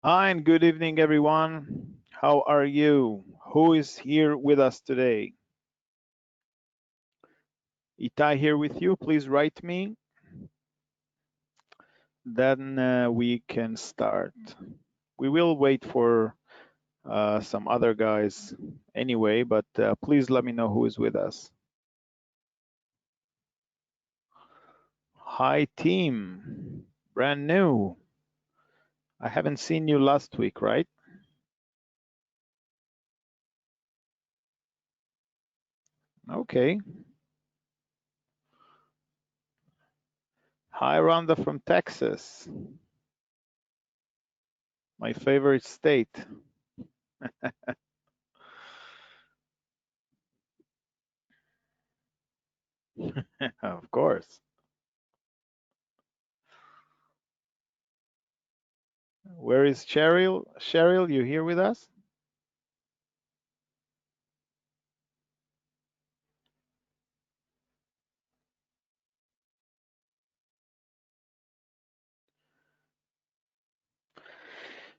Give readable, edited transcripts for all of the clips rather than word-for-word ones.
Hi, and good evening, everyone. How are you? Who is here with us today? Itay here with you. Please write me. Then we can start. We will wait for some other guys anyway, but please let me know who is with us. Hi, team. Brand new. I haven't seen you last week, right? Okay. Hi, Rhonda from Texas, my favorite state. Of course. Where is Cheryl? Cheryl, you here with us?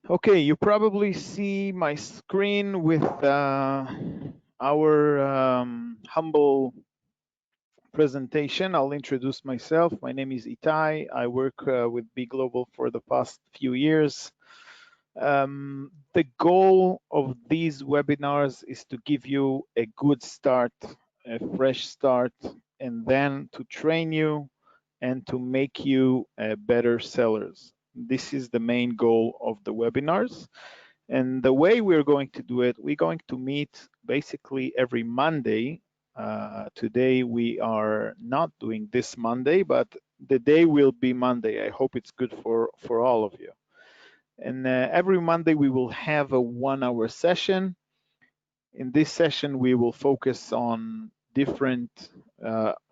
Okay, you probably see my screen with our humble presentation. I'll introduce myself. My name is Itay. I work with B Global for the past few years. The goal of these webinars is to give you a good start, a fresh start, and then to train you and to make you better sellers. This is the main goal of the webinars. And the way we're going to do it, we're going to meet basically every Monday. Today we are not doing this Monday, but the day will be Monday. I hope it's good for all of you. And every Monday we will have a 1 hour session. In this session, we will focus on different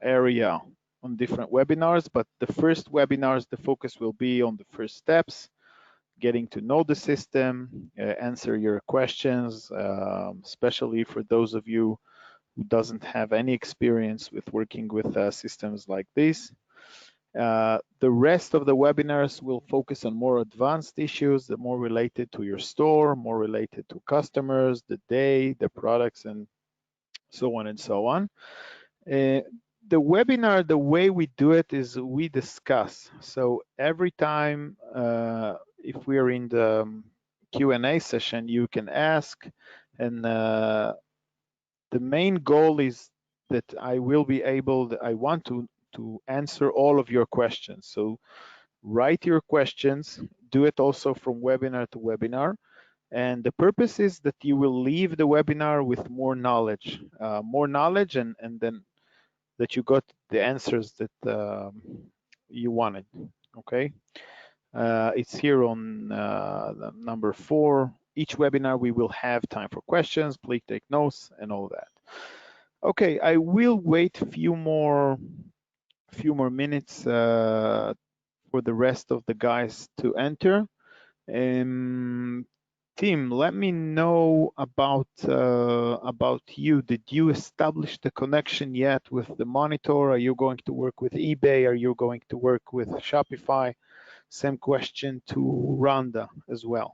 area on different webinars, but the first webinars, the focus will be on the first steps, getting to know the system, answer your questions, especially for those of you who doesn't have any experience with working with systems like this. The rest of the webinars will focus on more advanced issues that more related to your store, more related to customers, the day, the products, and so on and so on. Uh, the webinar, the way we do it is we discuss. So every time, if we're in the Q&A session, you can ask, and the main goal is that I will be able, I want to answer all of your questions. So write your questions, do it also from webinar to webinar. And the purpose is that you will leave the webinar with more knowledge, and then that you got the answers that you wanted. Okay, it's here on number 4. Each webinar we will have time for questions. Please take notes and all that. Okay, I will wait a few more minutes for the rest of the guys to enter. Tim, let me know about you. Did you establish the connection yet with the monitor? Are you going to work with eBay? Are you going to work with Shopify? Same question to Rhonda as well.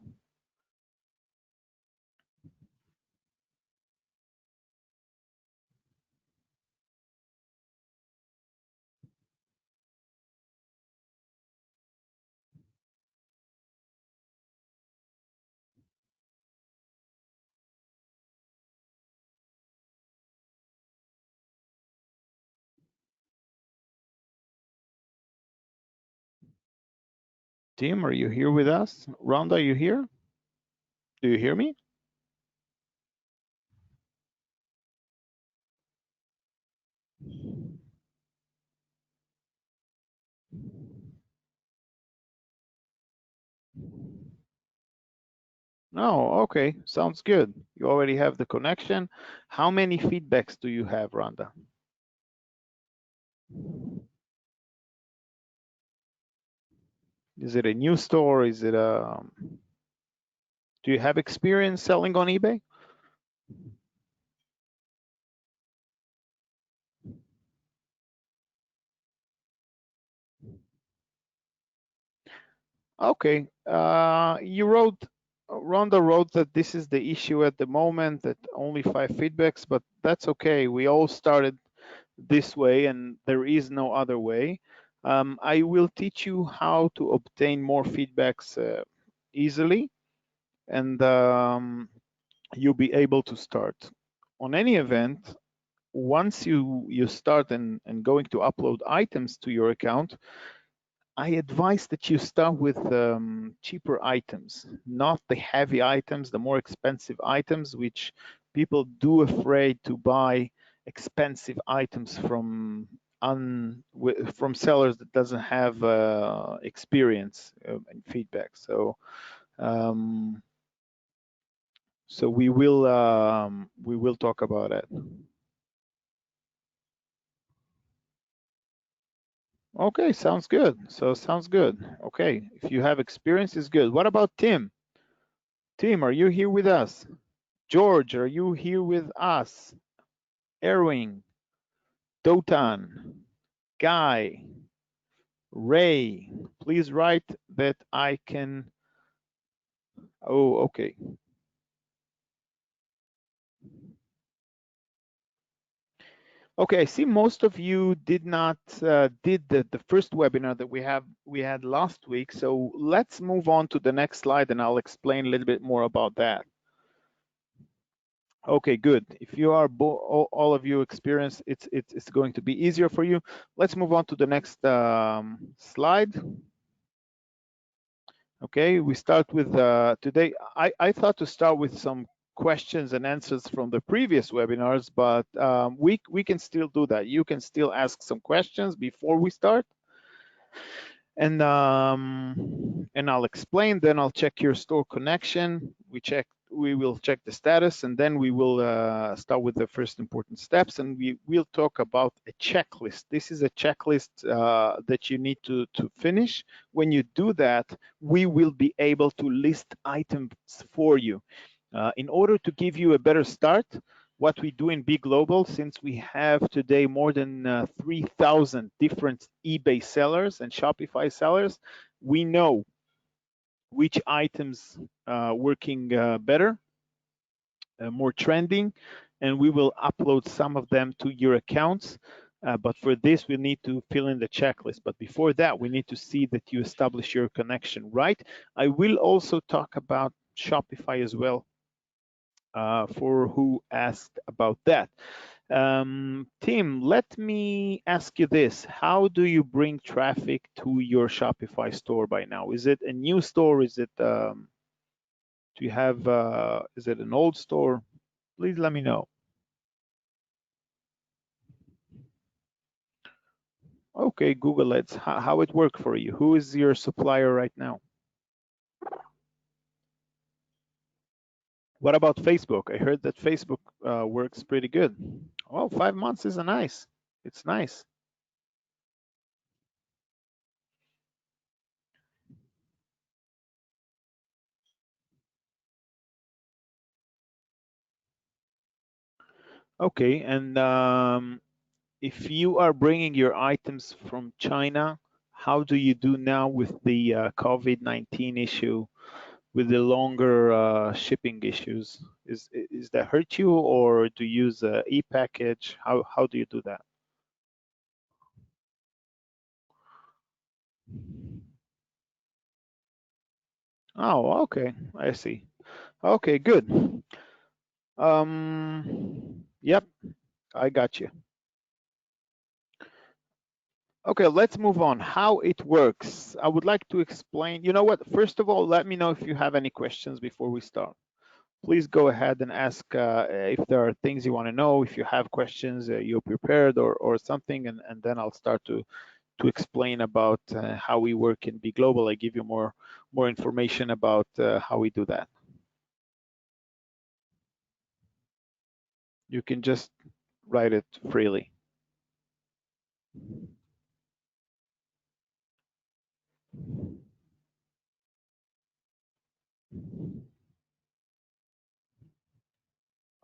Tim, are you here with us? Rhonda, are you here? Do you hear me? No, okay, sounds good. You already have the connection. How many feedbacks do you have, Rhonda? Is it a new store? Is it a? Do you have experience selling on eBay? Okay. Rhonda wrote that this is the issue at the moment, that only 5 feedbacks, but that's okay. We all started this way and there is no other way. I will teach you how to obtain more feedbacks easily, and you'll be able to start. On any event, once you start and going to upload items to your account, I advise that you start with cheaper items, not the heavy items, the more expensive items, which people do afraid to buy expensive items from sellers that doesn't have experience and feedback. Um, so we will talk about it. Okay, sounds good. So sounds good. Okay, if you have experience, is good. What about Tim? Tim, are you here with us? George, are you here with us? Erwin, Dotan, Guy, Ray, please write that I can. Oh, okay. Okay, I see most of you did not did the first webinar that we had last week. So let's move on to the next slide, and I'll explain a little bit more about that. Okay, good. If you are all of you experienced, it's going to be easier for you. Let's move on to the next slide. Okay, we start with today. I thought to start with some questions and answers from the previous webinars, but we can still do that. You can still ask some questions before we start, and I'll explain. Then I'll check your store connection. We will check the status, and then we will start with the first important steps, and we will talk about a checklist. This is a checklist that you need to finish. When you do that, we will be able to list items for you. In order to give you a better start, what we do in Be Global, since we have today more than 3,000 different eBay sellers and Shopify sellers, we know which items working better, more trending, and we will upload some of them to your accounts. But for this, we need to fill in the checklist. But before that, we need to see that you establish your connection, right? I will also talk about Shopify as well, for who asked about that. Tim, let me ask you this. How do you bring traffic to your Shopify store by now? Is it a new store? Is it, do you have, is it an old store? Please let me know. Okay, Google Ads, how it work for you? Who is your supplier right now? What about Facebook? I heard that Facebook works pretty good. Oh, 5 months is nice. It's nice. Okay, and if you are bringing your items from China, how do you do now with the COVID-19 issue, with the longer shipping issues? Is that hurt you, or do you use e-package? How do you do that? Oh, okay, I see. Okay, good. Yep, I got you. Okay, let's move on. How it works. I would like to explain. You know what? First of all, let me know if you have any questions before we start. Please go ahead and ask if there are things you want to know. If you have questions, you're prepared or something, and then I'll start to explain about how we work in Be Global. I give you more information about how we do that. You can just write it freely.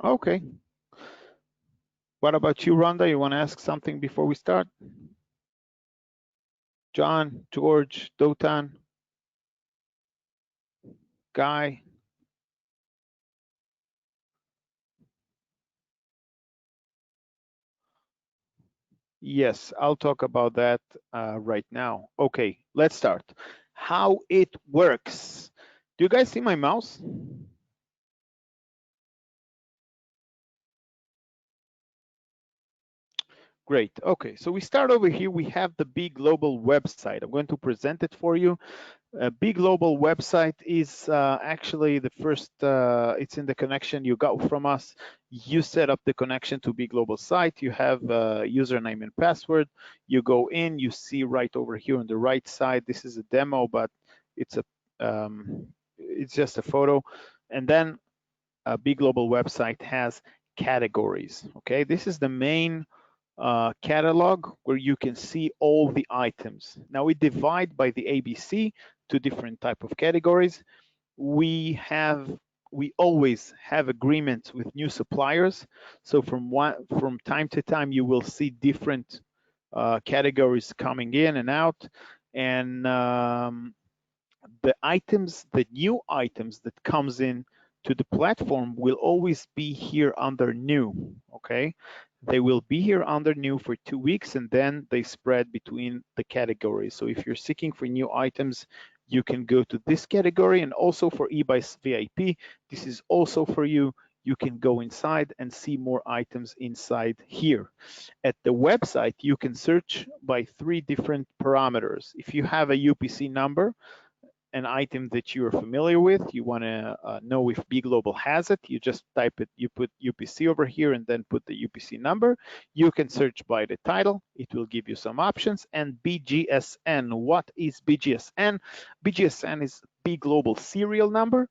Okay. What about you, Rhonda? You want to ask something before we start? John, George, Dotan? Guy. Yes, I'll talk about that right now. Okay, let's start. How it works. Do you guys see my mouse? Great. Okay, so we start over here. We have the Be Global website. I'm going to present it for you. Be Global website is actually the first, it's in the connection you got from us. You set up the connection to Be Global site. You have a username and password. You go in, you see right over here on the right side. This is a demo, but it's a it's just a photo. And then a Be Global website has categories. Okay, this is the main catalog where you can see all the items. Now we divide by the ABC to different type of categories. We always have agreements with new suppliers. So from time to time you will see different categories coming in and out, and the new items that comes in to the platform will always be here under new. Okay, they will be here under new for 2 weeks, and then they spread between the categories. So if you're seeking for new items, you can go to this category. And also for eBay VIP, this is also for you. You can go inside and see more items inside here. At the website, you can search by 3 different parameters. If you have a UPC number, an item that you're familiar with, you want to know if B Global has it, you just type it, you put UPC over here and then put the UPC number. You can search by the title, it will give you some options. And BGSN, what is BGSN? BGSN is B Global serial number.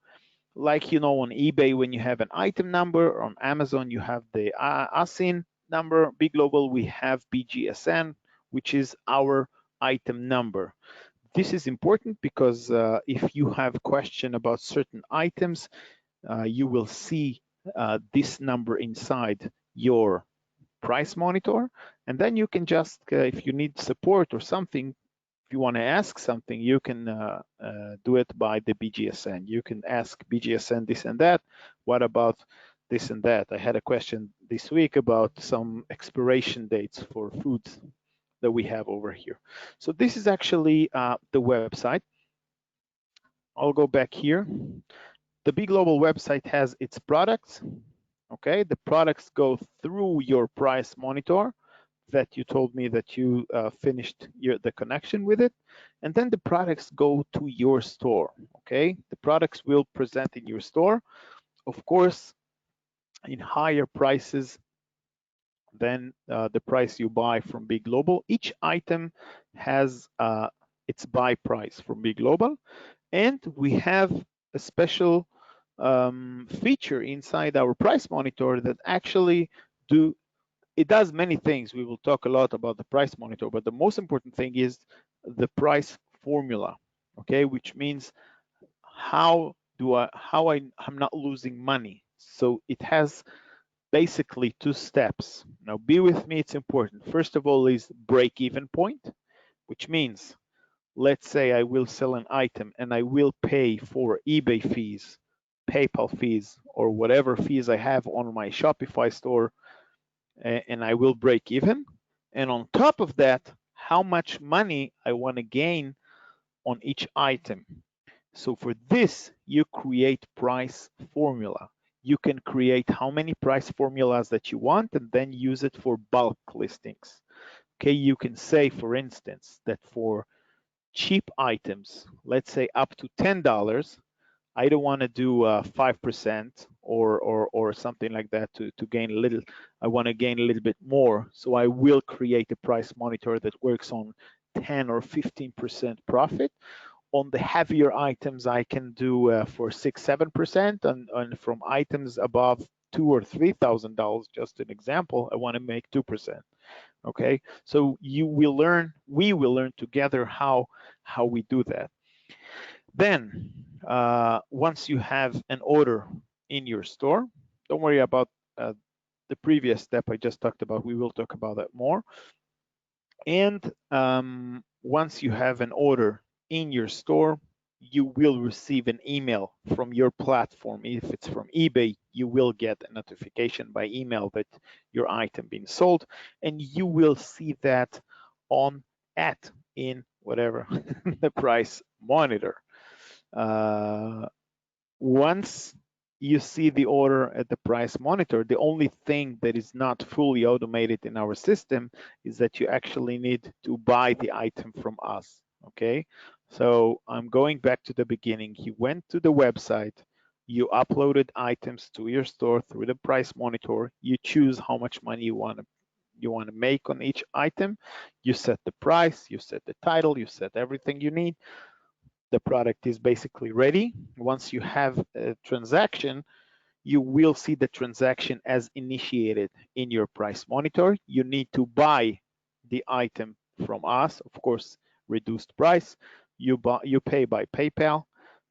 Like, you know, on eBay, when you have an item number, or on Amazon, you have the ASIN number. B Global, we have BGSN, which is our item number. This is important because if you have a question about certain items, you will see this number inside your price monitor. And then you can just, if you need support or something, if you want to ask something, you can do it by the BGSN. You can ask BGSN this and that. What about this and that? I had a question this week about some expiration dates for foods that we have over here. So this is actually the website. I'll go back here. The Be Global website has its products. Okay, the products go through your price monitor that you told me that you finished the connection with it. And then the products go to your store. Okay, the products will present in your store. Of course, in higher prices than the price you buy from Be Global. Each item has its buy price from Be Global. And we have a special feature inside our price monitor that actually it does many things. We will talk a lot about the price monitor, but the most important thing is the price formula, okay, which means I'm not losing money. So it has basically 2 steps. Now be with me, it's important. First of all is break-even point, which means, let's say I will sell an item and I will pay for eBay fees, PayPal fees, or whatever fees I have on my Shopify store, and I will break even. And on top of that, how much money I want to gain on each item. So for this, you create price formula. You can create how many price formulas that you want and then use it for bulk listings. Okay, you can say, for instance, that for cheap items, let's say up to $10, I don't want to do 5% or something like that to gain a little. I want to gain a little bit more. So I will create a price monitor that works on 10 or 15% profit. On the heavier items, I can do for 6-7%, and from items above $2,000 or $3,000, just an example, I want to make 2%. Okay, so we will learn together how we do that. Then once you have an order in your store, don't worry about the previous step I just talked about. We will talk about that more. And once you have an order in your store, you will receive an email from your platform. If it's from eBay, you will get a notification by email that your item being sold, and you will see that on in whatever the price monitor. Once you see the order at the price monitor, the only thing that is not fully automated in our system is that you actually need to buy the item from us, okay? So I'm going back to the beginning. You went to the website, you uploaded items to your store through the price monitor, you choose how much money you want to make on each item, you set the price, you set the title, you set everything you need. The product is basically ready. Once you have a transaction, you will see the transaction as initiated in your price monitor. You need to buy the item from us, of course, reduced price. You pay by PayPal,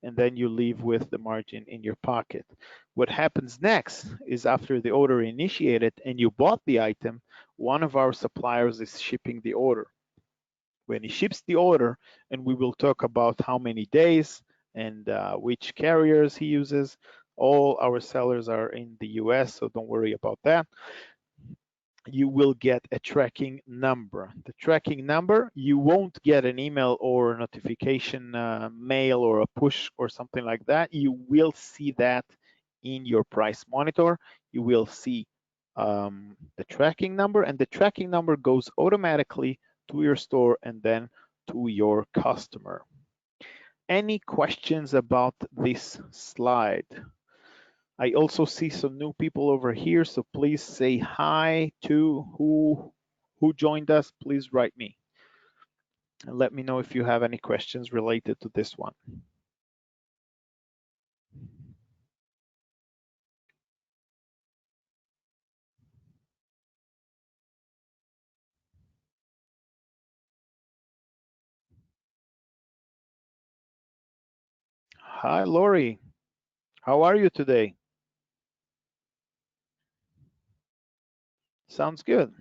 and then you leave with the margin in your pocket. What happens next is after the order initiated and you bought the item, one of our suppliers is shipping the order. When he ships the order, and we will talk about how many days and which carriers he uses. All our sellers are in the US, so don't worry about that. You will get a tracking number. The tracking number, you won't get an email or a notification mail or a push or something like that. You will see that in your price monitor. You will see the tracking number, and the tracking number goes automatically to your store and then to your customer. Any questions about this slide? I also see some new people over here, so please say hi to who joined us. Please write me and let me know if you have any questions related to this one. Hi, Lori. How are you today? Sounds good.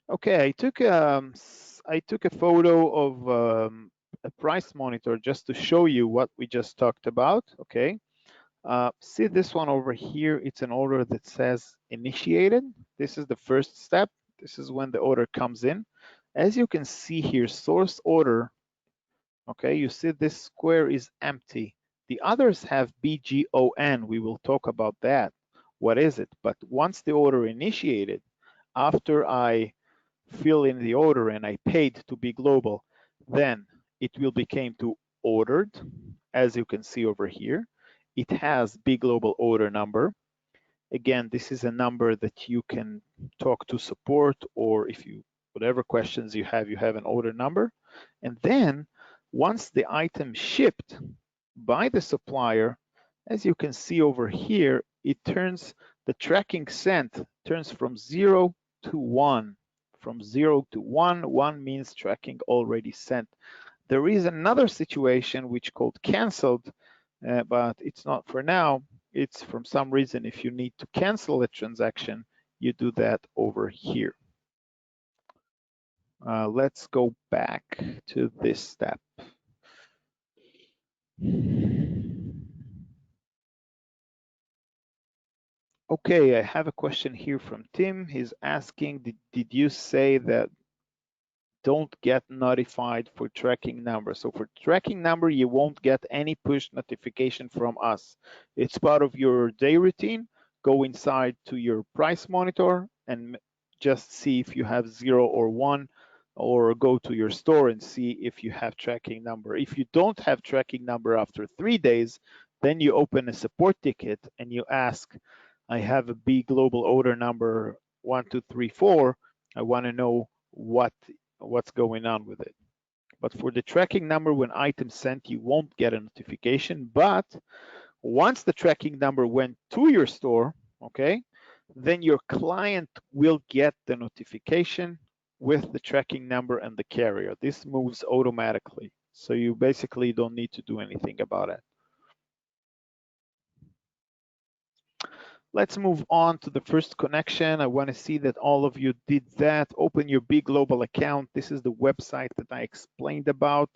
Okay, I took a photo of a price monitor just to show you what we just talked about. Okay, see this one over here. It's an order that says initiated. This is the first step. This is when the order comes in. As you can see here, source order. Okay, you see this square is empty. The others have BGON. We will talk about that. What is it? But once the order initiated, after I fill in the order and I paid to be global, then it will become to ordered, as you can see over here. It has Be Global order number. Again, this is a number that you can talk to support, or if you, whatever questions you have an order number. And then once the item shipped by the supplier, as you can see over here, it turns the tracking sent turns from 0 to 1. From 0 to 1, 1 means tracking already sent. There is another situation which called canceled, but it's not for now. It's from some reason, if you need to cancel a transaction, you do that over here. Let's go back to this step. Okay, I have a question here from Tim. He's asking, did you say that don't get notified for tracking number? So for tracking number, you won't get any push notification from us. It's part of your day routine. Go inside to your price monitor and just see if you have 0 or 1, or go to your store and see if you have tracking number. If you don't have tracking number after 3 days, then you open a support ticket and you ask, I have a Be Global order number 1234. I want to know what's going on with it. But for the tracking number, when item sent, you won't get a notification. But once the tracking number went to your store, okay, then your client will get the notification with the tracking number and the carrier. This moves automatically. So you basically don't need to do anything about it. Let's move on to the first connection. I want to see that all of you did that. Open your Be Global account. This is the website that I explained about.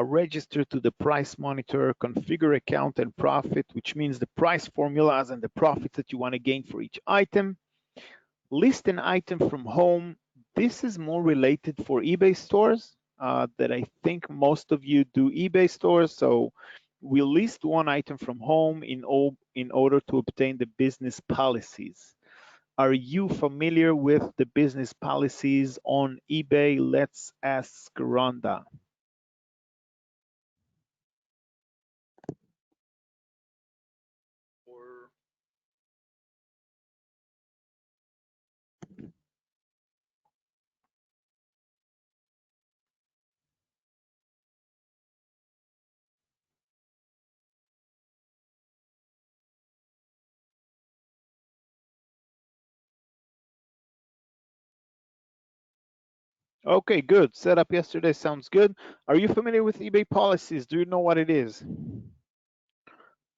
register to the price monitor, configure account and profit, which means the price formulas and the profits that you want to gain for each item. List an item from home. This is more related for eBay stores that I think most of you do eBay stores. So we'll list one item from home in order to obtain the business policies. Are you familiar with the business policies on eBay? Let's ask Rhonda. Okay, good. Setup yesterday sounds good. Are you familiar with eBay policies? Do you know what it is?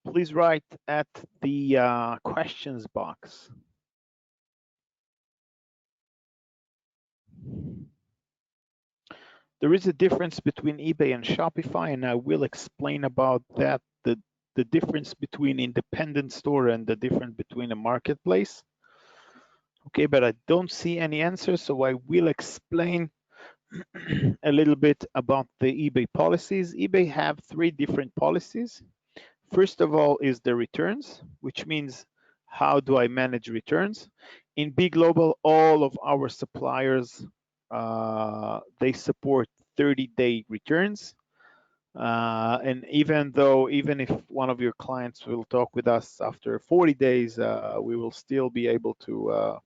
Please write at the questions box. There is a difference between eBay and Shopify, and I will explain about that, the difference between independent store and the difference between a marketplace. Okay, but I don't see any answers, so I will explain a little bit about the eBay policies. eBay have 3 different policies. First of all is the returns, which means how do I manage returns? In B Global, all of our suppliers, they support 30-day returns. And even if one of your clients will talk with us after 40 days, we will still be able to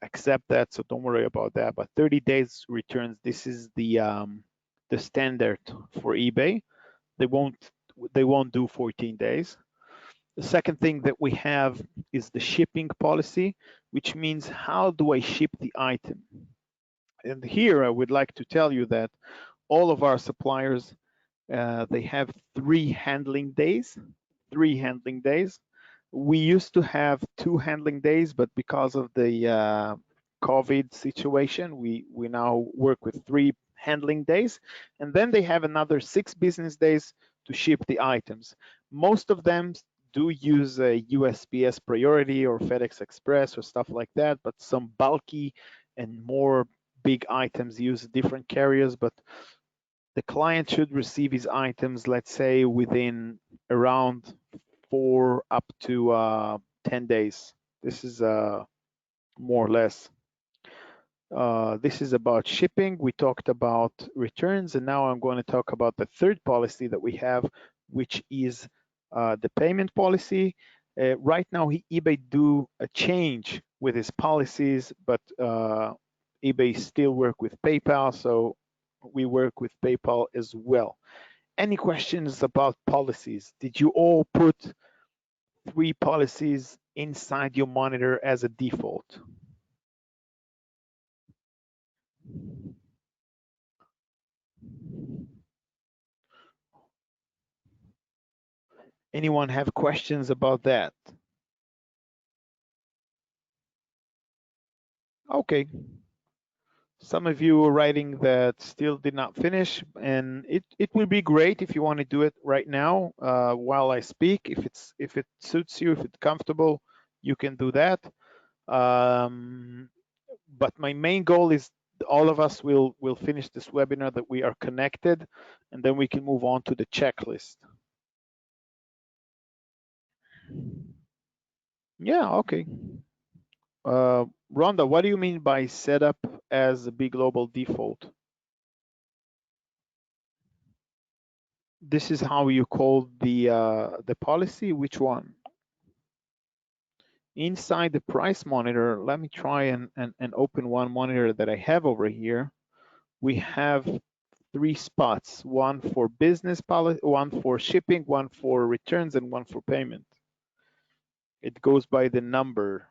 accept that. So don't worry about that. But 30 days returns, this is the standard for eBay. They won't do 14 days. The second thing that we have is the shipping policy, which means how do I ship the item? And here I would like to tell you that all of our suppliers, they have 3 handling days. 3 handling days. We used to have 2 handling days, but because of the COVID situation, we now work with 3 handling days. And then they have another 6 business days to ship the items. Most of them do use a USPS Priority or FedEx Express or stuff like that, but some bulky and more big items use different carriers. But the client should receive his items, let's say, within around 4 up to 10 days. This is more or less. This is about shipping. We talked about returns, and now I'm going to talk about the third policy that we have, which is the payment policy. Right now, eBay do a change with his policies, but eBay still work with PayPal, so we work with PayPal as well. Any questions about policies? Did you all put 3 policies inside your monitor as a default? Anyone have questions about that? Okay. Some of you are writing that still did not finish, and it will be great if you want to do it right now while I speak. If it suits you, if it's comfortable, you can do that. But my main goal is all of us will finish this webinar that we are connected, and then we can move on to the checklist. Yeah, okay. Rhonda, what do you mean by setup as a big global default? This is how you call the policy. Which one? Inside the price monitor, let me try and open one monitor that I have over here. We have 3 spots, one for business policy, one for shipping, one for returns, and one for payment. It goes by the number.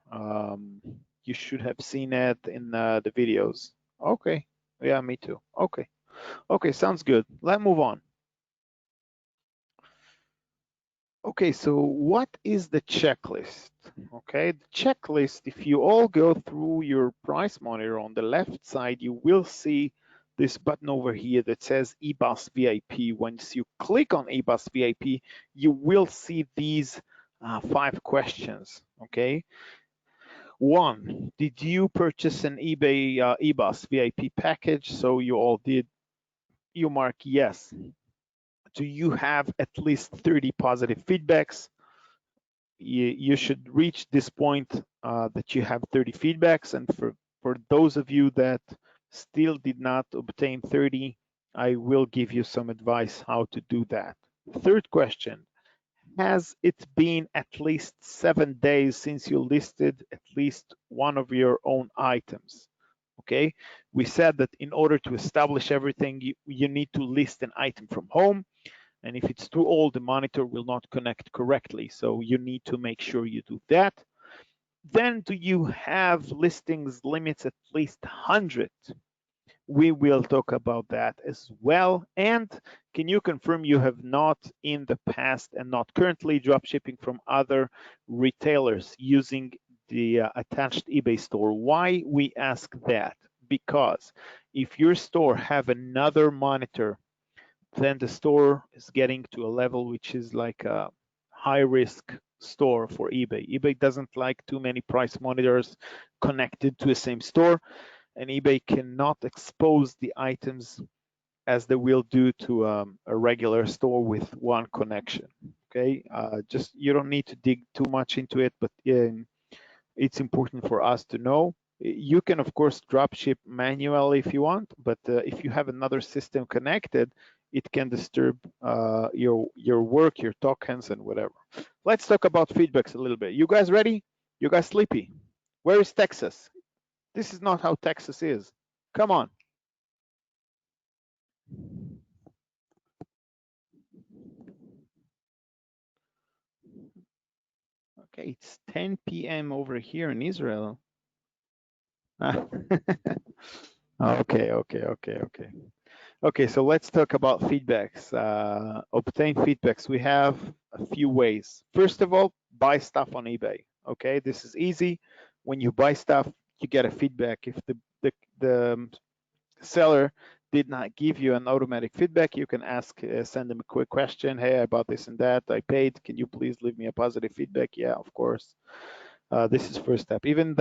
You should have seen it in the videos. Okay, yeah, me too. Okay, sounds good. Let's move on. Okay, so what is the checklist? Okay, the checklist, if you all go through your price monitor on the left side, you will see this button over here that says eBus VIP. Once you click on eBus VIP, you will see these 5 questions, okay? 1, did you purchase an eBay eBus VIP package? So you all did. You mark yes. Do you have at least 30 positive feedbacks? You should reach this point that you have 30 feedbacks. And for those of you that still did not obtain 30, I will give you some advice how to do that. Third question, has it been at least 7 days since you listed at least one of your own items? Okay, we said that in order to establish everything, you need to list an item from home. And if it's too old, the monitor will not connect correctly. So you need to make sure you do that. Then do you have listings limits at least 100? We will talk about that as well. And can you confirm you have not in the past and not currently drop shipping from other retailers using the attached eBay store? Why we ask that? Because if your store have another monitor, then the store is getting to a level which is like a high risk store for eBay. eBay doesn't like too many price monitors connected to the same store, and eBay cannot expose the items as they will do to a regular store with one connection. Okay, just you don't need to dig too much into it, but it's important for us to know. You can of course drop ship manually if you want, but if you have another system connected, it can disturb your work, your tokens, and whatever. Let's talk about feedbacks a little bit. You guys ready? You guys sleepy? Where is Texas? This is not how Texas is. Come on. Okay, it's 10 p.m. over here in Israel. Okay. Okay, so let's talk about feedbacks. Obtain feedbacks. We have a few ways. First of all, buy stuff on eBay. Okay, this is easy. When you buy stuff, you get a feedback. If the seller did not give you an automatic feedback, you can ask, send them a quick question. Hey, I bought this and that. I paid. Can you please leave me a positive feedback? Yeah, of course. This is first step. Even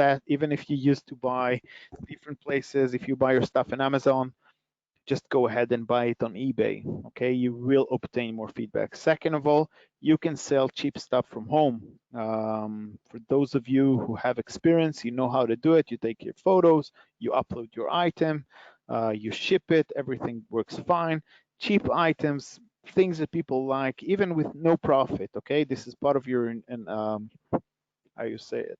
if you used to buy different places, if you buy your stuff on Amazon, just go ahead and buy it on eBay. Okay, you will obtain more feedback. Second of all, you can sell cheap stuff from home. For those of you who have experience, you know how to do it. You take your photos, you upload your item, you ship it, everything works fine. Cheap items, things that people like, even with no profit. Okay, this is part of your how you say it,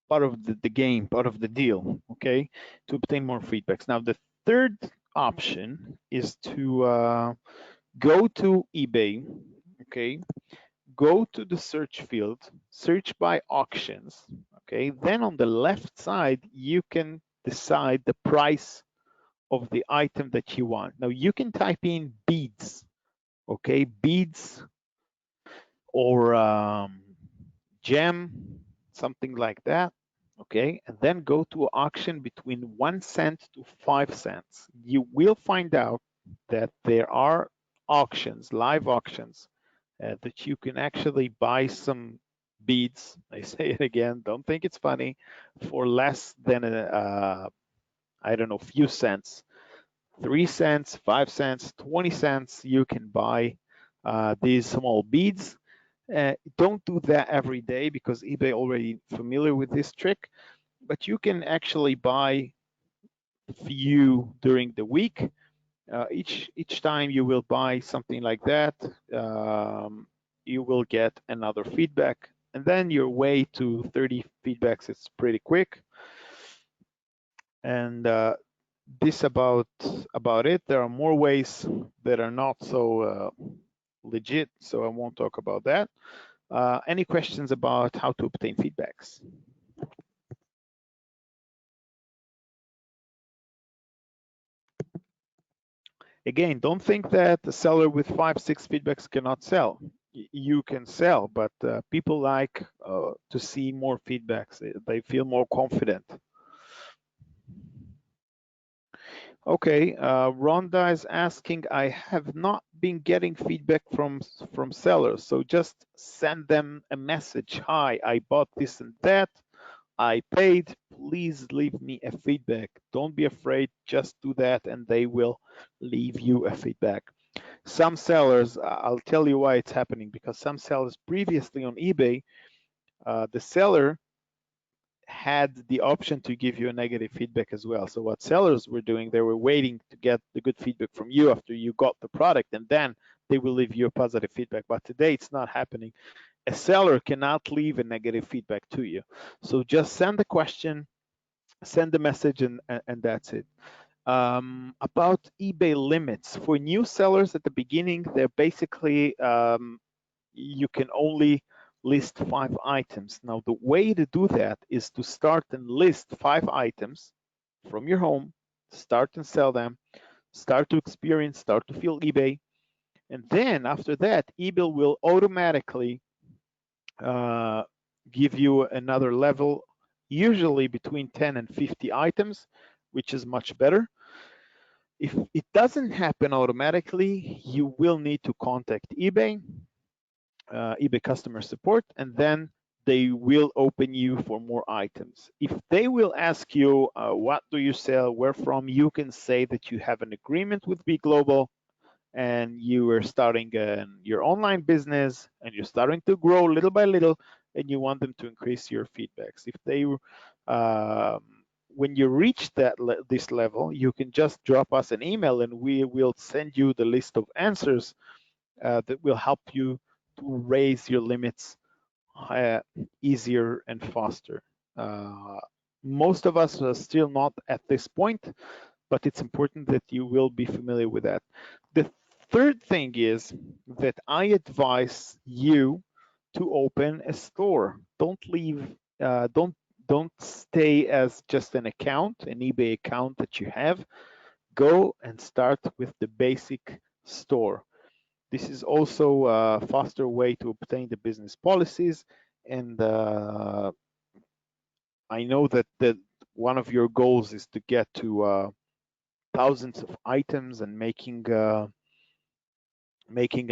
part of the game, part of the deal, okay, to obtain more feedbacks. Now, the third option is to go to eBay, okay, go to the search field, search by auctions, okay, then on the left side, you can decide the price of the item that you want. Now, you can type in beads, okay, beads or gem, something like that, okay, and then go to auction between 1 cent to 5 cents. You will find out that there are auctions, live auctions, that you can actually buy some beads. I say it again, don't think it's funny, for less than I don't know, few cents. 3 cents, 5 cents, 20 cents, you can buy these small beads. Don't do that every day because eBay already familiar with this trick, but you can actually buy few during the week. Each time you will buy something like that, you will get another feedback, and then your way to 30 feedbacks is pretty quick. And this about it. There are more ways that are not so legit, so I won't talk about that. Any questions about how to obtain feedbacks? Again, don't think that a seller with 5, 6 feedbacks cannot sell. You can sell, but people like to see more feedbacks. They feel more confident. Okay, Rhonda is asking, I have not been getting feedback from sellers, so just send them a message. Hi, I bought this and that. I paid. Please leave me a feedback. Don't be afraid. Just do that, and they will leave you a feedback. Some sellers, I'll tell you why it's happening, because some sellers previously on eBay, the seller had the option to give you a negative feedback as well. So what sellers were doing, they were waiting to get the good feedback from you after you got the product, and then they will leave you a positive feedback. But today it's not happening. A seller cannot leave a negative feedback to you. So just send the question, send the message, and that's it. About eBay limits for new sellers at the beginning, they're basically you can only list 5 items. Now, the way to do that is to start and list 5 items from your home, start and sell them, start to experience, start to feel eBay. And then after that, eBay will automatically uh, give you another level, usually between 10 and 50 items, which is much better. If it doesn't happen automatically, you will need to contact eBay, eBay customer support, and then they will open you for more items. If they will ask you, what do you sell, where from, you can say that you have an agreement with B Global and you are starting your online business and you're starting to grow little by little and you want them to increase your feedbacks. If they, when you reach this level, you can just drop us an email and we will send you the list of answers that will help you to raise your limits easier and faster. Uh, Most of us are still not at this point, but it's important that you will be familiar with that. The third thing is that I advise you to open a store. Don't leave, don't stay as just an account, an eBay account that you have. Go and start with the basic store. This is also a faster way to obtain the business policies. And I know that one of your goals is to get to thousands of items and making a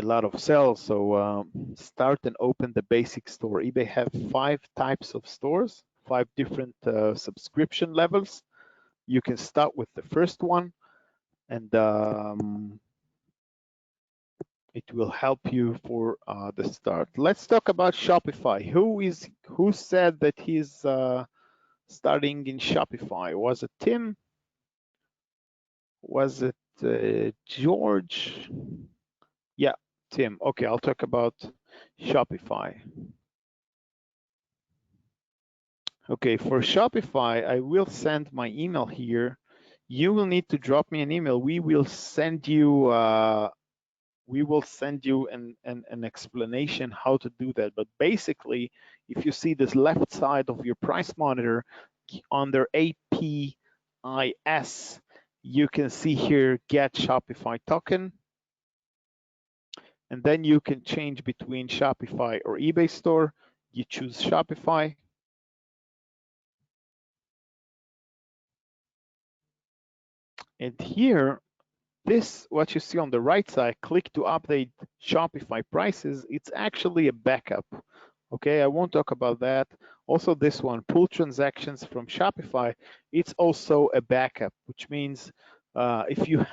lot of sales. So start and open the basic store. eBay have 5 types of stores, 5 different subscription levels. You can start with the first one, and it will help you for the start. Let's talk about Shopify. Who said that he's starting in Shopify? Was it Tim? Was it George? Yeah, Tim. Okay, I'll talk about Shopify. Okay, for Shopify, I will send my email here. You will need to drop me an email. We will send you an explanation how to do that. But basically, if you see this left side of your price monitor under APIS, you can see here get Shopify token. And then you can change between Shopify or eBay store. You choose Shopify. And here, this, what you see on the right side, click to update Shopify prices, it's actually a backup. Okay, I won't talk about that. Also this one, pull transactions from Shopify, it's also a backup, which means if you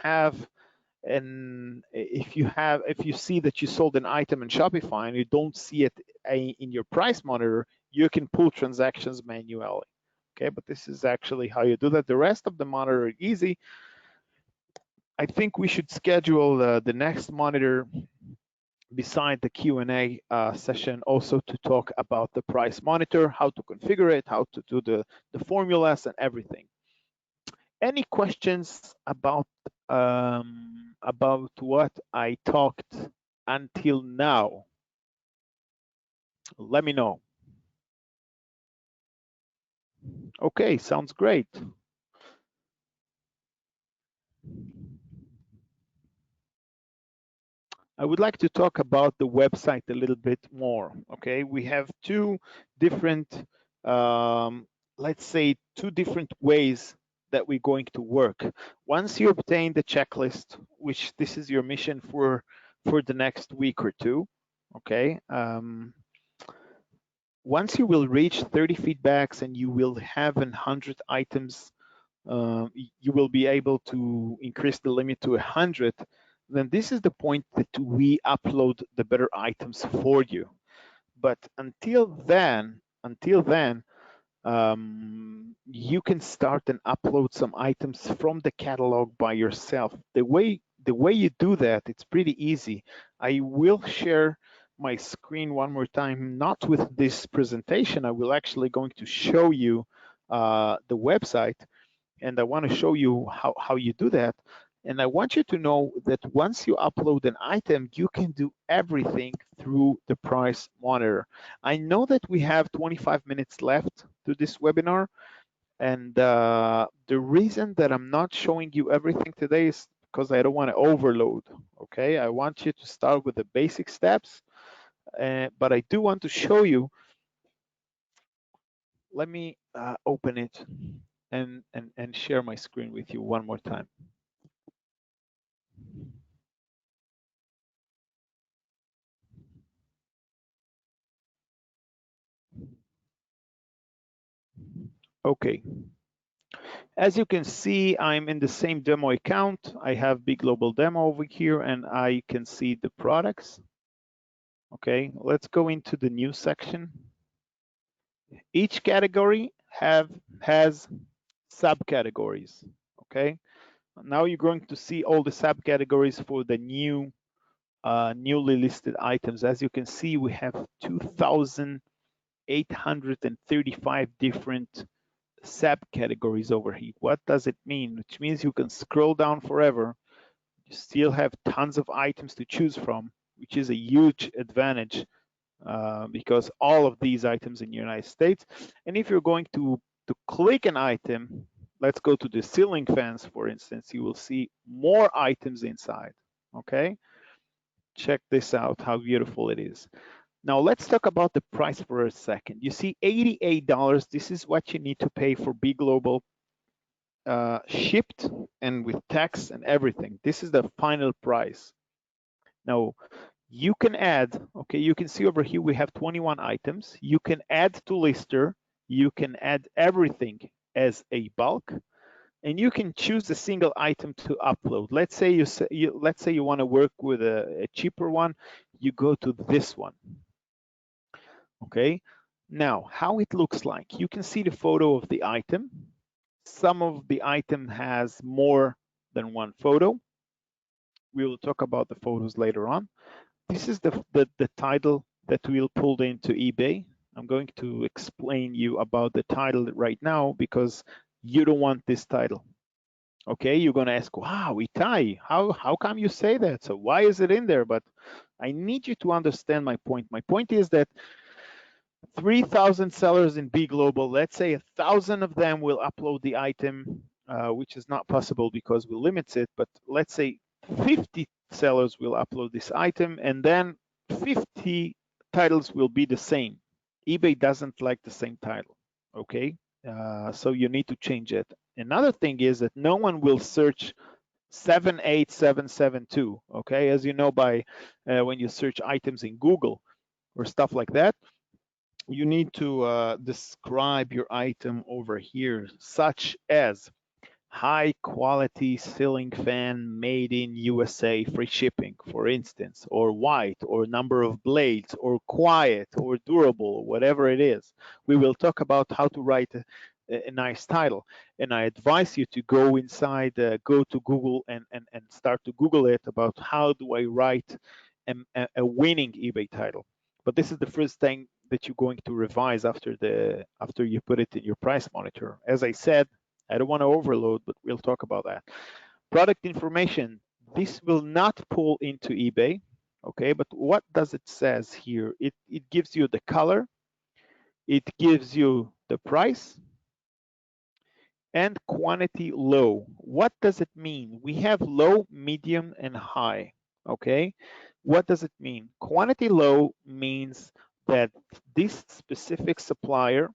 see that you sold an item in Shopify and you don't see it in your price monitor, you can pull transactions manually. Okay, but this is actually how you do that. The rest of the monitor is easy. I think we should schedule the next monitor beside the Q&A session also to talk about the price monitor, how to configure it, how to do the formulas and everything. Any questions about what I talked until now? Let me know. Okay, sounds great. I would like to talk about the website a little bit more. Okay, we have 2 different, let's say 2 different ways that we're going to work. Once you obtain the checklist, which this is your mission for the next week or two, okay? Once you will reach 30 feedbacks and you will have 100 items, you will be able to increase the limit to 100. Then this is the point that we upload the better items for you. But until then, you can start and upload some items from the catalog by yourself. The way you do that, it's pretty easy. I will share my screen one more time, not with this presentation. I will actually going to show you the website, and I want to show you how you do that. And I want you to know that once you upload an item, you can do everything through the price monitor. I know that we have 25 minutes left to this webinar, and the reason that I'm not showing you everything today is because I don't want to overload, okay? I want you to start with the basic steps, but I do want to show you. Let me open it and share my screen with you one more time. Okay. As you can see, I'm in the same demo account. I have Big Global Demo over here, and I can see the products. Okay, let's go into the new section. Each category has subcategories. Okay, now you're going to see all the subcategories for the newly listed items. As you can see, we have 2,835 different subcategories over here. What does it mean? Which means you can scroll down forever. You still have tons of items to choose from, which is a huge advantage because all of these items in the United States. And if you're going to click an item, let's go to the ceiling fans, for instance, you will see more items inside. Okay, check this out, how beautiful it is. Now let's talk about the price for a second. You see $88, this is what you need to pay for Big Global shipped and with tax and everything. This is the final price. Now you can add, okay, you can see over here we have 21 items. You can add to lister, you can add everything as a bulk, and you can choose a single item to upload. Let's say you want to work with a cheaper one, you go to this one. Okay, now how it looks like. You can see the photo of the item. Some of the item has more than one photo. We will talk about the photos later on. This is the title that we'll pull into eBay. I'm going to explain you about the title right now because you don't want this title. Okay, you're gonna ask, wow, Itay, how come you say that? So why is it in there? But I need you to understand my point. My point is that 3,000 sellers in B Global, let's say 1,000 of them will upload the item, which is not possible because we limit it, but let's say 50 sellers will upload this item, and then 50 titles will be the same. eBay doesn't like the same title, okay? So you need to change it. Another thing is that no one will search 78772, okay? As you know, by when you search items in Google or stuff like that, you need to describe your item over here, such as high quality ceiling fan made in USA, free shipping, for instance, or white, or number of blades, or quiet, or durable, whatever it is. We will talk about how to write a nice title, and I advise you to go inside, go to Google and start to Google it about how do I write a winning eBay title. But this is the first thing that you're going to revise after you put it in your price monitor. As I said, I don't want to overload, but we'll talk about that. Product information. This will not pull into eBay, okay? But what does it says here? It gives you the color, it gives you the price, and quantity low. What does it mean? We have low, medium, and high, okay? What does it mean? Quantity low means that this specific supplier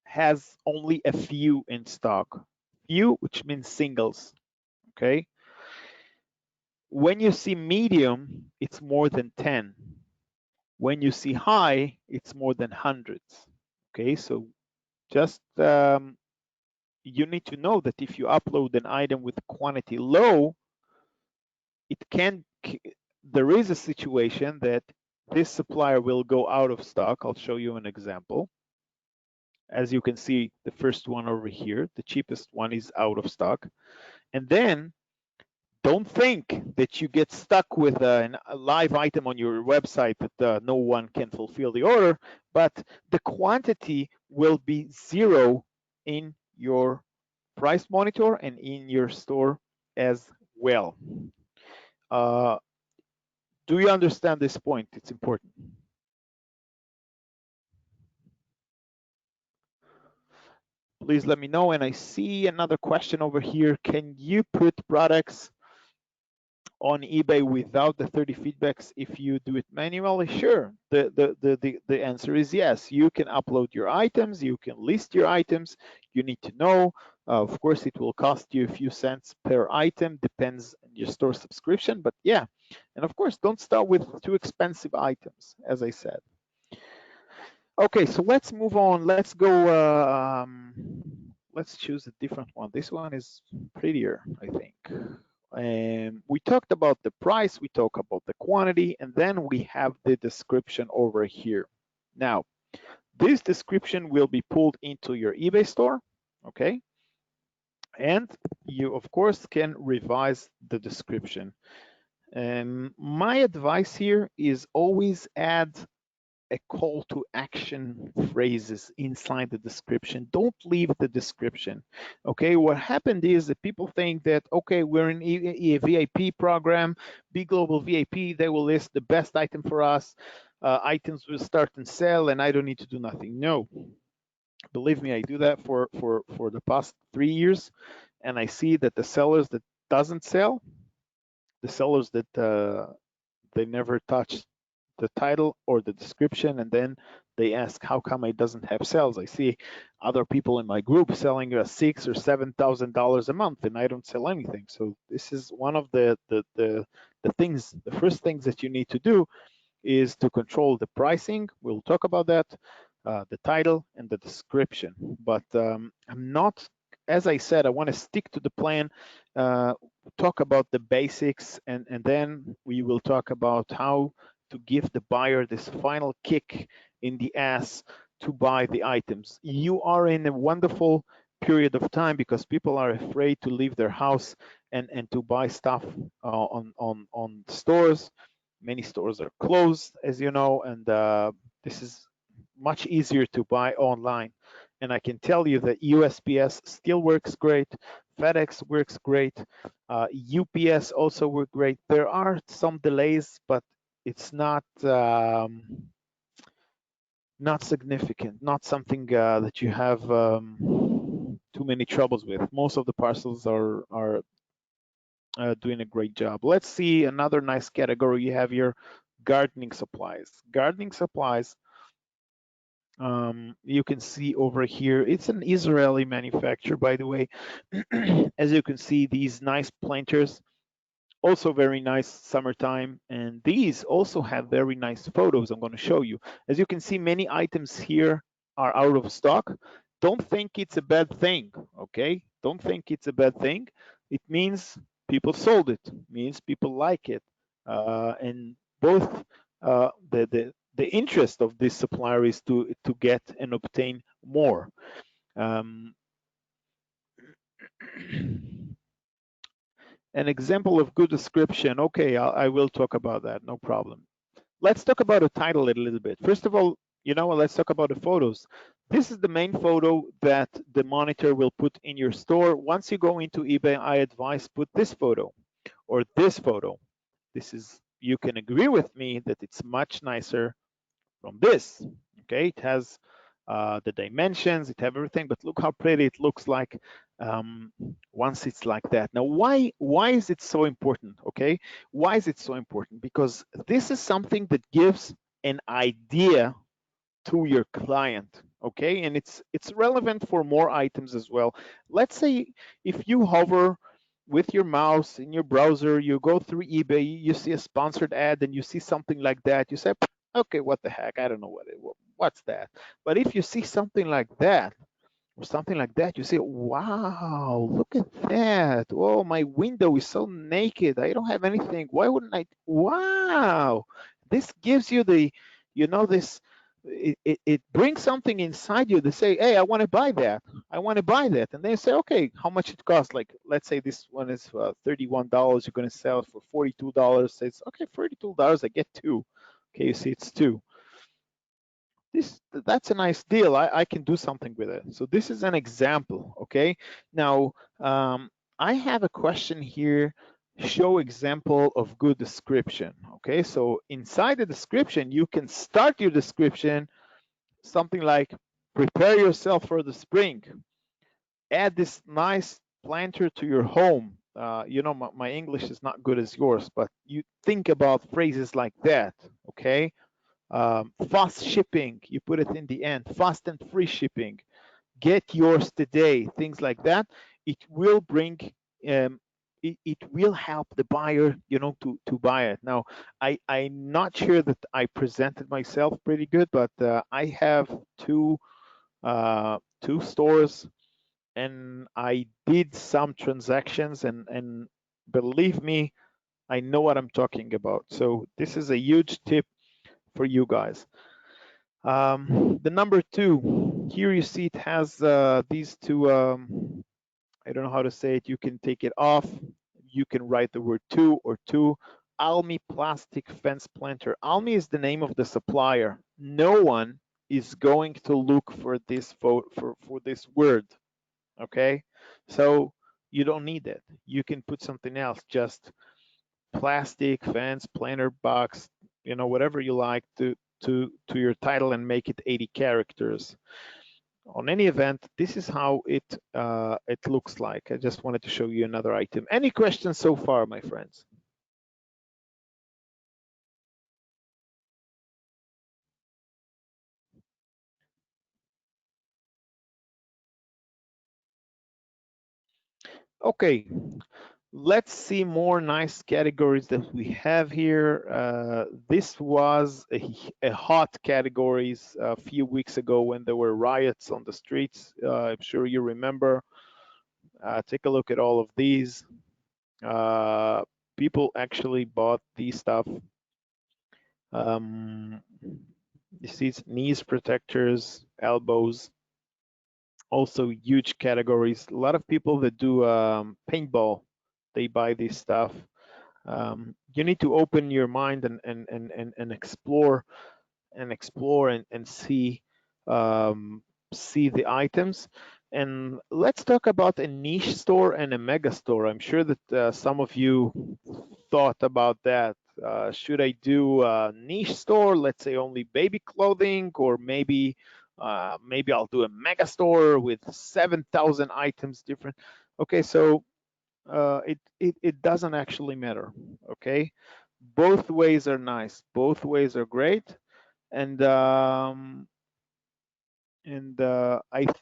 has only a few in stock. few, which means singles, okay? When you see medium, it's more than 10. When you see high, it's more than hundreds, okay? So just you need to know that if you upload an item with quantity low, there is a situation that this supplier will go out of stock. I'll show you an example. As you can see, the first one over here, the cheapest one is out of stock. And then don't think that you get stuck with a live item on your website that no one can fulfill the order, but the quantity will be zero in your price monitor and in your store as well. Do you understand this point? It's important. Please let me know. And I see another question over here. Can you put products on eBay without the 30 feedbacks if you do it manually? Sure. The answer is yes. You can upload your items. You can list your items. You need to know. Of course, it will cost you a few cents per item. Depends on your store subscription. But yeah. And of course, don't start with too expensive items, as I said. Okay, so let's move on. Let's go. Let's choose a different one. This one is prettier, I think. We talked about the price, we talked about the quantity, and then we have the description over here. Now, this description will be pulled into your eBay store, okay? And you, of course, can revise the description. My advice here is always add a call to action phrases inside the description. Don't leave the description. Okay, what happened is that people think that, okay, we're in a VIP program, Be Global VIP, they will list the best item for us, items will start and sell, and I don't need to do nothing. No, believe me, I do that for the past 3 years, and I see that the sellers that doesn't sell, the sellers that they never touch the title or the description, and then they ask how come it doesn't have sales. I see other people in my group selling $6,000 or $7,000 a month, and I don't sell anything. So this is one of the things, the first things that you need to do is to control the pricing. We'll talk about that, the title and the description. But I'm not, as I said, I want to stick to the plan, talk about the basics, and then we will talk about how to give the buyer this final kick in the ass to buy the items. You are in a wonderful period of time because people are afraid to leave their house and to buy stuff on stores. Many stores are closed, as you know, and this is much easier to buy online. And I can tell you that USPS still works great, FedEx works great, UPS also works great. There are some delays, but it's not significant, not something that you have too many troubles with. Most of the parcels are doing a great job. Let's see another nice category. You have your gardening supplies. Gardening supplies, you can see over here, it's an Israeli manufacturer, by the way. As you can see, these nice planters, also very nice summertime, and these also have very nice photos I'm going to show you. As you can see, many items here are out of stock. Don't think it's a bad thing, okay? Don't think it's a bad thing. It means people sold it, means people like it, and both the interest of this supplier is to get and obtain more. An example of good description. Okay, I will talk about that, no problem. Let's talk about a title a little bit. First of all, you know, let's talk about the photos. This is the main photo that the monitor will put in your store. Once you go into eBay, I advise put this photo or this photo. This is, you can agree with me that it's much nicer from this. Okay, it has the dimensions, it have everything, but look how pretty it looks like once it's like that. Now, why is it so important? Okay, why is it so important? Because this is something that gives an idea to your client. okay? And it's relevant for more items as well. Let's say if you hover with your mouse in your browser, you go through eBay, you see a sponsored ad and you see something like that, you say, okay, what the heck, I don't know what's that. But if you see something like that or something like that, you say, wow, look at that. Oh, my window is so naked, I don't have anything, why wouldn't I? Wow, this gives you the, this, it brings something inside you to say, hey, I want to buy that, I want to buy that. And then you say, okay, how much it costs? Like, let's say this one is $31, you're going to sell it for $42. Say, it's okay, $42, I get two. Okay, you see, it's two. That's a nice deal. I can do something with it. So this is an example. Okay, now I have a question here. Show example of good description. Okay, so inside the description you can start your description something like, prepare yourself for the spring, add this nice planter to your home. My English is not good as yours, but you think about phrases like that. Okay, fast shipping, you put it in the end, fast and free shipping, get yours today, things like that. It will bring, it will help the buyer, to buy it. Now, I'm not sure that I presented myself pretty good, but I have two stores, and I did some transactions, and believe me, I know what I'm talking about. So this is a huge tip for you guys. The number two, here you see it has these two, I don't know how to say it. You can take it off. You can write the word two or two. Almi plastic fence planter. Almi is the name of the supplier. No one is going to look for this for this word. Okay, so you don't need it. You can put something else. Just plastic fence planter box, whatever you like to your title, and make it 80 characters. On any event, this is how it looks like. I just wanted to show you another item. Any questions so far, my friends? Okay, let's see more nice categories that we have here. This was a hot categories a few weeks ago when there were riots on the streets. I'm sure you remember. Take a look at all of these. Uh, People actually bought these stuff. Um, you see, it's knees protectors, elbows, also huge categories. A lot of people that do paintball, they buy this stuff. You need to open your mind and explore and see the items. And let's talk about a niche store and a mega store. I'm sure that some of you thought about that. Should I do a niche store, let's say only baby clothing, or maybe I'll do a mega store with 7,000 items different. Okay, so it doesn't actually matter. Okay, both ways are nice, both ways are great. And I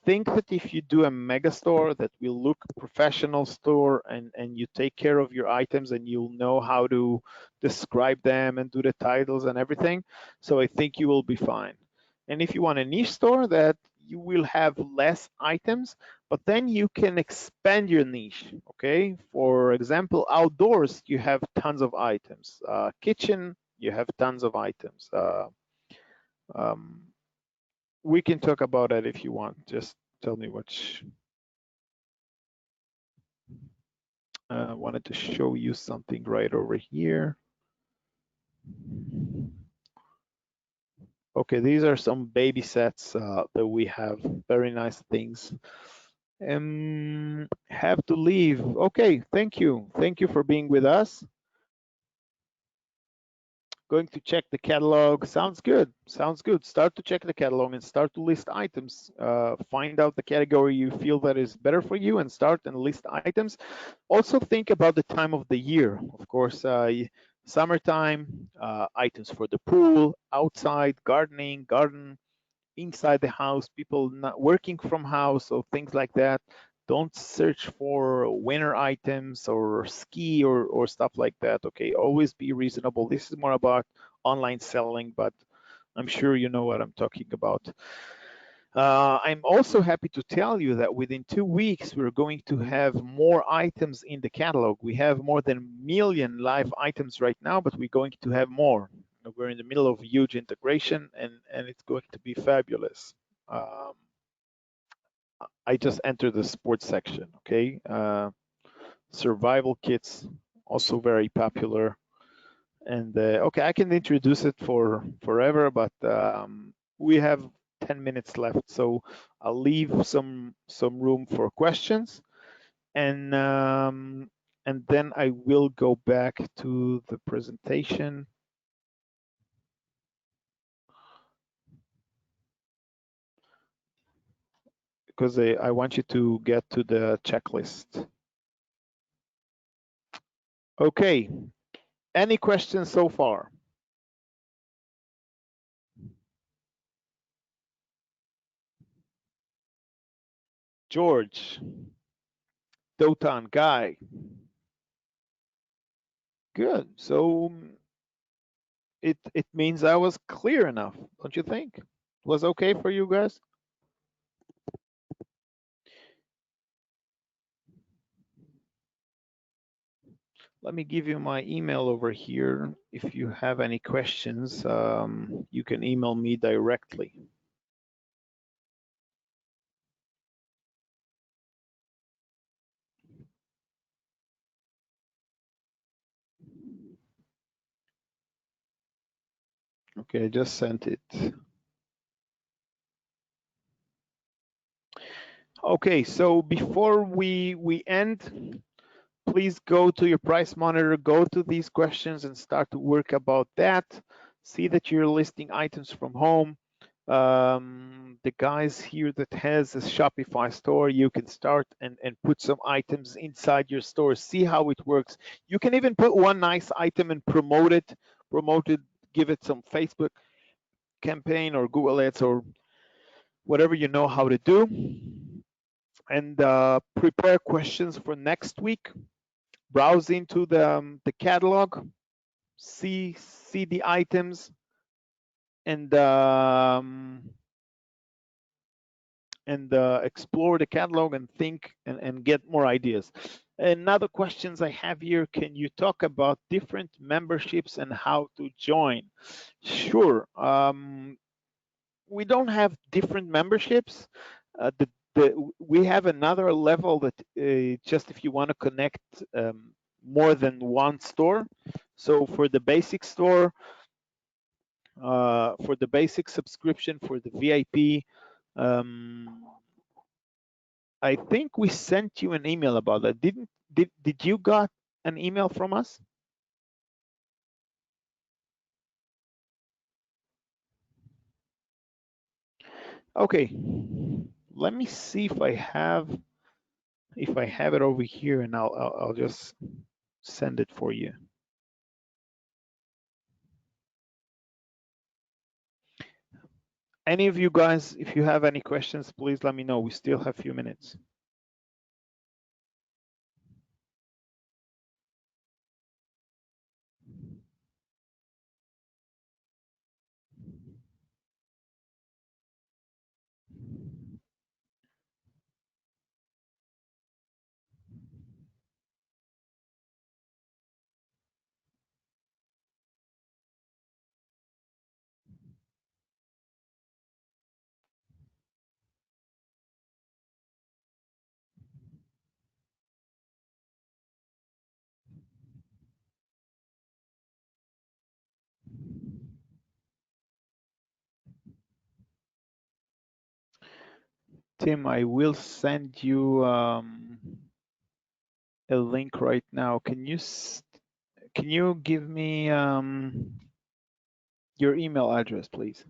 think that if you do a mega store that will look professional store, and you take care of your items, and you'll know how to describe them and do the titles and everything, so I think you will be fine. And if you want a niche store, that you will have less items, but then you can expand your niche. Okay, for example, outdoors you have tons of items. Kitchen, you have tons of items. Um, we can talk about that if you want. Just tell me which. I wanted to show you something right over here. Okay, these are some baby sets that we have. Very nice things. Have to leave. Okay, thank you. Thank you for being with us. Going to check the catalog. Sounds good. Sounds good. Start to check the catalog and start to list items. Find out the category you feel that is better for you and start and list items. Also think about the time of the year. Of course, summertime, items for the pool, outside, gardening, garden. inside the house, people not working from house or things like that. Don't search for winter items or ski or stuff like that. Okay, always be reasonable. This is more about online selling, but I'm sure you know what I'm talking about. I'm also happy to tell you that within 2 weeks, we're going to have more items in the catalog. We have more than a million live items right now, but we're going to have more. We're in the middle of a huge integration, and it's going to be fabulous. Um, I just entered the sports section, okay? Survival kits, also very popular. And okay, I can introduce it for forever, but we have 10 minutes left, so I'll leave some room for questions, and then I will go back to the presentation because I want you to get to the checklist. Okay, any questions so far? George, Dotan, Guy. Good. So it means I was clear enough, don't you think? Was okay for you guys? Let me give you my email over here. If you have any questions, you can email me directly. Okay, I just sent it. Okay, so before we end, please go to your price monitor, go to these questions and start to work about that. See that you're listing items from home. The guys here that has a Shopify store, you can start and put some items inside your store, see how it works. You can even put one nice item and promote it, give it some Facebook campaign or Google Ads or whatever you know how to do, and prepare questions for next week. Browse into the catalog, see the items, and explore the catalog and think and get more ideas. Another questions I have here, can you talk about different memberships and how to join? Sure. We don't have different memberships. We have another level that just if you want to connect more than one store. So for the basic store, for the basic subscription, for the VIP, I think we sent you an email about that. Did you got an email from us? Okay. Let me see if I have it over here, and I'll just send it for you. Any of you guys, if you have any questions, please let me know. We still have a few minutes. Tim, I will send you a link right now. Can you give me your email address, please?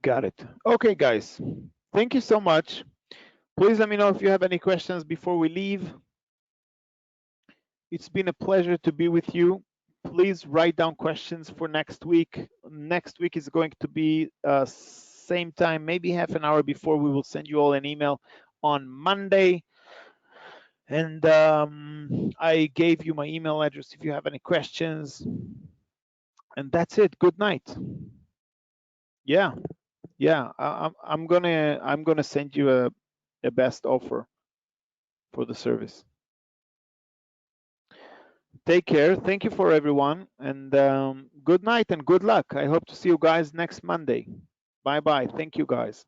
Got it. Okay, guys. Thank you so much. Please let me know if you have any questions before we leave. It's been a pleasure to be with you. Please write down questions for next week. Next week is going to be same time, maybe half an hour before. We will send you all an email on Monday. And I gave you my email address if you have any questions. And that's it. Good night. Yeah, yeah. I'm gonna send you a best offer for the service. Take care. Thank you for everyone, and good night and good luck. I hope to see you guys next Monday. Bye bye. Thank you, guys.